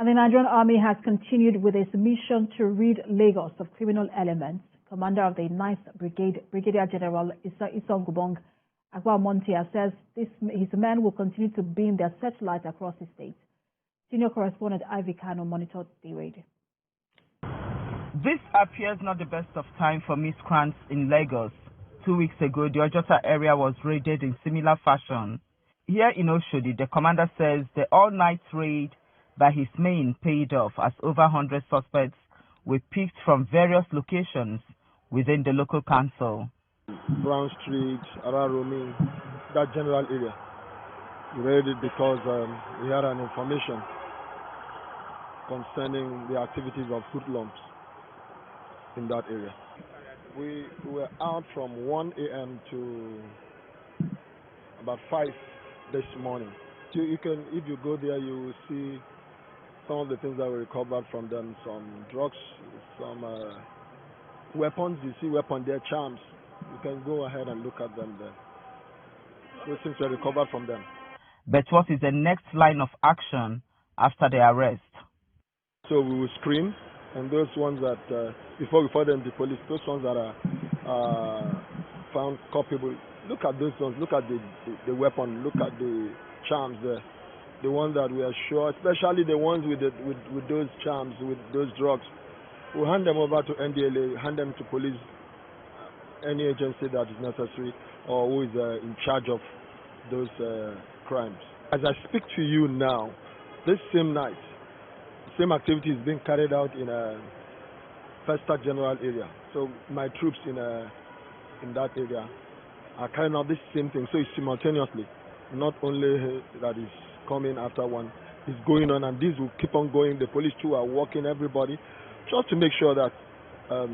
And the Nigerian Army has continued with its mission to rid Lagos of criminal elements. Commander of the 9th Brigade, Brigadier General Isongubong Agbamontia, says his men will continue to beam their searchlights across the state. Senior correspondent Ivy Kano monitored the raid. This appears not the best of time for miscreants in Lagos. 2 weeks ago, the Ojota area was raided in similar fashion. Here in Oshodi, the commander says the all-night raid by his men paid off as over 100 suspects were picked from various locations within the local council. Brown Street, Ararumi, that general area. We raided because we had an information concerning the activities of hoodlums in that area. We were out from 1 a.m. to about 5 this morning. So you can, if you go there, you will see some of the things that were recovered from them, some drugs, some weapons. You see weapons there, charms. You can go ahead and look at them there. Those things were recovered from them. But what is the next line of action after the arrest? So we will screen, and those ones that, before we forward them to police, those ones that are found culpable, look at those ones, look at the weapon, look at the charms there. The ones that we are sure, especially the ones with those charms, with those drugs, we'll hand them over to NDLA, hand them to police, any agency that is necessary or who is in charge of those crimes. As I speak to you now, this same night, same activity is being carried out in a Festa General area. So my troops in that area are carrying out this same thing. So it's simultaneously, not only that is coming after one, is going on, and this will keep on going. The police too are working, everybody, just to make sure that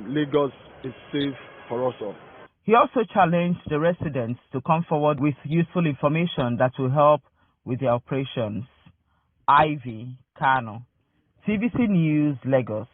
Lagos is safe for us all. He also challenged the residents to come forward with useful information that will help with their operations. Ivy Kano, TVC News, Lagos.